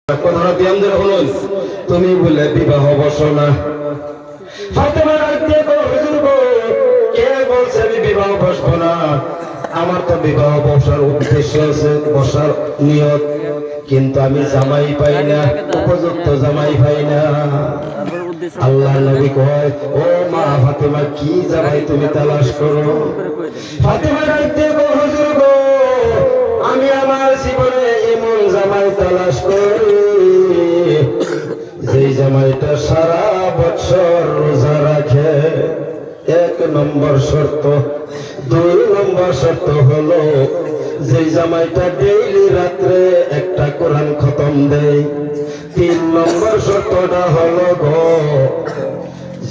কথাটা ধ্যান ধরে শুনুন। তুমি বলে বিবাহ বসো না। ফাতেমা ডাকতে গো, হুজুর গো, কে বলছে আমি বিবাহ বসবো না? আমার তো বিবাহ বসার উদ্দেশ্য আছে, বসার নিয়ত, কিন্তু আমি জামাই পাই না, উপযুক্ত জামাই পাই না। আল্লাহ নবী কয়, ও মা ফাতেমা, কি জামাই তুমি তালাশ করো? ফাতেমা ডাকতে গো, হুজুর গো, আমি আমার জীবনে এমন জামাই তালাশ করি যেই জামাইটা সারা বছর রোজা রাখে, 1 নম্বর শর্ত। 2 নম্বর শর্ত হলো যেই জামাইটা ডেইলি রাত্রে একটা কোরআন খতম দেয়। 3 নম্বর শর্তটা হলো গো,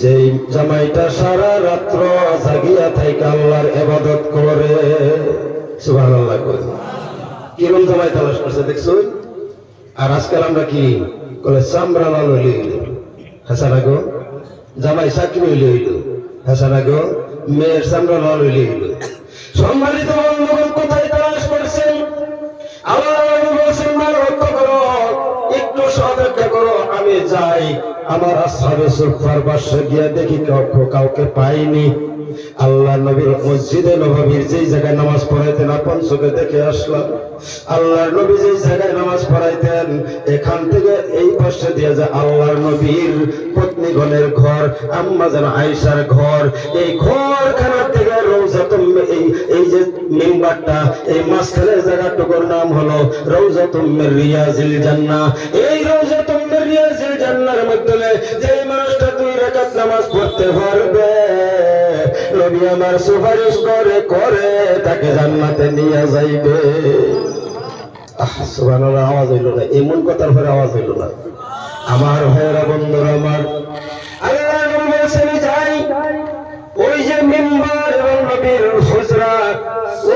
যেই জামাইটা সারা রাত্র জাগিয়া থাইকা আল্লাহর ইবাদত করে। সুবহানাল্লাহ। কিরম জামাই তালাশ করছে দেখছো? আর আজকাল আমরা কি বলে, চামড়া লাল হইলে হইল, হাসানা গো, জামাই চাকরি হইলে হইল, হাসানা গো, মেয়ের চামড়া লাল হইলে হইল। সম্মানিত বন্ধুগণ, কোথায় তালাশ করছেন? আল্লাহ বলছেন, না, লক্ষ্য করো, একটু অপেক্ষা করো, আমি যাই আমার আসহাবে সুফার পাশে গিয়া দেখি কাউকে পাইনি। আল্লাহ নবীর মসজিদে নববীর যেই জায়গায় নামাজ পড়াইতেন আপন চোখে দেখে আসলাম। আল্লাহর নবী যেই জায়গায় নামাজ পড়াইতেন, এখান থেকে এই পাশে দিয়ে যে আল্লাহর নবীর পত্নীগণের ঘর, আম্মা জান আয়েশার ঘর, এই ঘরখানার থেকে রওজাতুল, এই যে মিম্বারটা, এই মাঝখানের জায়গাটুকুর নাম হলো রওজাতুল মির রিয়াজিল জান্নাহ। এই রওজাতুল মির রিয়াজিল জান্নাহর মধ্যে যে মানুষটা 2 রাকাত নামাজ পড়তে পারবে, নবী আমার সুপারিশ করে করে তাকে জান্নাতে নিয়ে যাইবে। সুবহানাল্লাহ। আওয়াজ হইল না, এমন কথার পরে আওয়াজ হইল না। আমার ভাইয়েরা, বন্ধুরা আমার, আল্লাহ নবী বলেছেন, যাই ওই যে মিম্বার এবং নবীর হুজরা,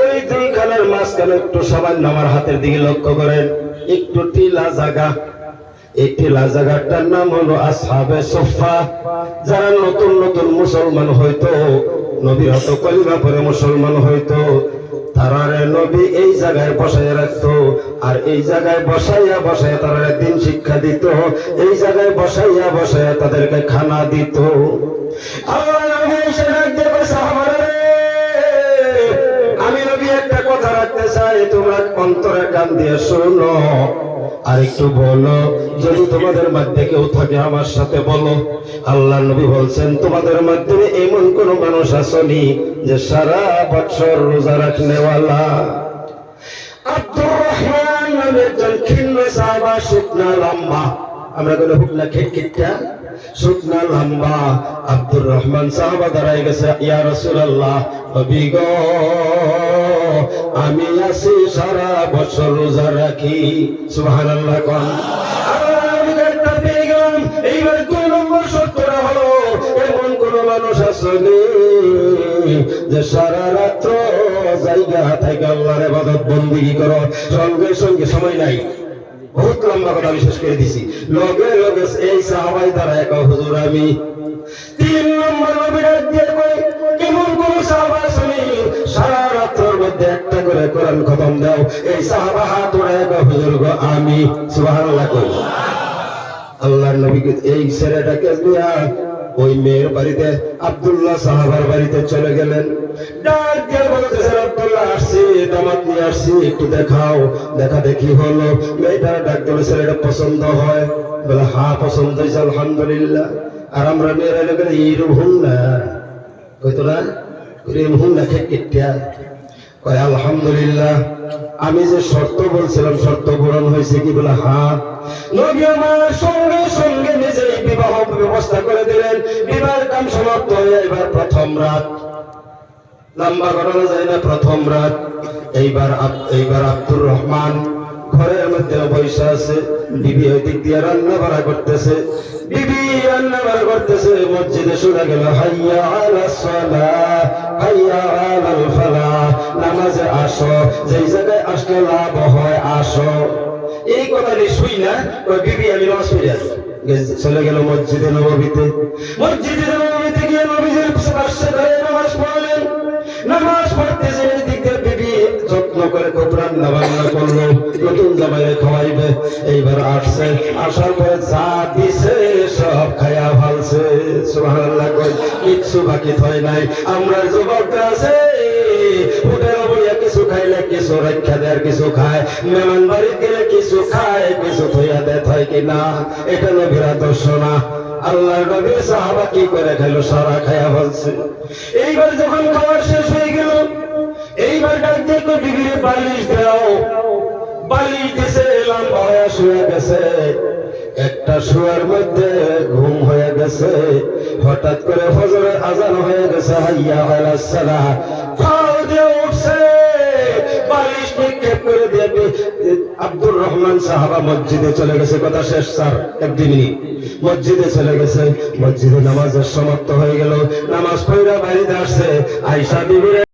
ওই 2 খানার মাঝখানে একটু সামান্য আমার হাতের দিকে লক্ষ্য করেন, একটু টিলা জায়গা। এই টিলা জায়গাটার নাম হলো আসহাবে সুফা। যারা নতুন নতুন মুসলমান হইতো, নবীর হয়তো কলিমা পরে মুসলমান হইতো, তারারে নবী এই জায়গায় বসাইয়া রাখতো, আর এই জায়গায় বসাইয়া বসাইয়া তারা দিন শিক্ষা দিত, এই জায়গায় বসাইয়া বসাইয়া তাদেরকে খানা দিত। আল্লাহ নবী এসে ডাকতে বসে, আমি নবী একটা কথা রাখতে চাই, তোমরা অন্তরে কান দিয়ে শোনো আর একটু বলো, যদি তোমাদের মধ্যে কেউ থাকে আমার সাথে বলো। আল্লাহ নবী বলছেন, তোমাদের মধ্যে এমন কোন মানুষ আসেনি যে সারা বছর রোজা রাখনেওয়ালা? আব্দুর রহমান নামে একজন ক্ষীণ সাহাবা, শুকনা লম্বা, আমরা বলে হুকনা খিটখিটা, শুকনা লম্বা। আব্দুর রহমান সাহাবা দাঁড়ায় গেছে, ইয়া রাসূলুল্লাহ, নবী গো, আমি আছি সারা বছর রোজা রাখি। সুবহানাল্লাহ। কোন এইবার 2 নম্বর শর্তটা হলো, এমন কোন মানুষ আসেনি যে সারা রাত্র জায়গা থেকে আল্লাহর ইবাদত বন্দেগী করো। সঙ্গে সঙ্গে সময় নাই, বহুত লম্বা কথা বিশেষ করে দিছি, লগে লগে এই সাহাবাই দ্বারা এক, হুজুর আমি। 3 নম্বর নবী ডাক দিয়ে কই, এমন কোন সাহাবা আসেনি সারা রাত্রের মধ্যে একটা করে কোরআন খতম দাও? এই সাহাবা হাত উঠায় কয়, হুজুর গো আমি। সুবহানাল্লাহ। কই আল্লাহর নবী এই ছেলেটাকে নিয়ে ওই মেয়ের বাড়িতে, আব্দুল্লাহ সাহাবার বাড়িতে চলে গেলেন। ডাক দিয়ে বলতেছেন, আব্দুল্লাহ আসছি, দামাত নিয়ে আসছি, একটু দেখাও। দেখা দেখি হলো, মেয়েটার ডাক দিল, ছেলেটা পছন্দ হয়? বলে হ্যাঁ পছন্দ হয়েছে, আলহামদুলিল্লাহ। আর আমরা মেয়েরা লোকের এইরকম হুন না, কইতো না, এরকম হুন না, খেটকিটা কয় আলহামদুলিল্লাহ। আমি যে শর্ত বলছিলাম শর্ত পূরণ হয়েছে কি? বলে হ্যাঁ। নবী আমার সঙ্গে সঙ্গে নিজেই বিবাহ ব্যবস্থা করে দিলেন। বিবাহের কাম সমাপ্ত হয়ে এবার প্রথম রাত, লম্বা ঘটনা যায় না, প্রথম রাত। এইবার আব্দুর রহমান ঘরের মধ্যে বসে আছে, বিবি ওই দিক দিয়ে রান্না বাড়া করতেছে, বিবি রান্না বাড়া করতেছে। মসজিদে শোনা গেল, হাইয়া আলাস সালাহ, হাইয়া আলাল ফালাহ, নামাজে আসো, যেই জায়গায় আসলে লাভ হয় আসো। এই কথাটি শুই না, ওই বিবি আমি নামাজ পড়ে আসি, চলে গেল মসজিদে নববীতে। মসজিদে নববীতে গিয়ে নবীজির পাশে দাঁড়িয়ে নামাজ পড়লেন। নামাজ পড়তেছে, দিক দিয়ে বিবি যত্ন করে খুব রান্না বান্না করলো। নতুন জামাইরে খাওয়াইবে। এইবার আসছে, আসার পরে যা দিছে সব খায়া ফেলছে। সুবহানাল্লাহ কই কিচ্ছু বাকি হয় নাই। আমরা যুবকরা আছে হোটেলে বইয়া কিছু খাইলে কিছু রক্ষা দেয়, কিছু খায়, মেহমান বাড়ি গেলে কিছু খায়, কিছু থইয়া দেয়, হয় কিনা? এটা নবীর আদর্শ না। আল্লাহর নবীর সাহাবা কি করে খাইলো? সারা খায়া ফেলছে। এইবার যখন খাওয়ার শেষ হয়ে গেল, এইবার ডাক দিয়ে কই বিবিরে বালিশ দাও। বালিশ দিছে, লম্বা হয়ে শুয়ে গেছে। একটা শুয়ার মধ্যে ঘুম হয়ে গেছে। হঠাৎ করে ফজরের আজান হয়ে গেছে, হাইয়া আলাস সালাহ। ফাও দিয়ে উঠছে, বালিশ নিক্ষেপ করে দিয়ে আব্দুর রহমান সাহাবা মসজিদে চলে গেছে। কথা শেষ স্যার, 1-2 মিনিট। মসজিদে চলে গেছে, মসজিদে নামাজের সমাপ্ত হয়ে গেল। নামাজ পড়া বাড়িতে আসছে, আয়েশা বিবি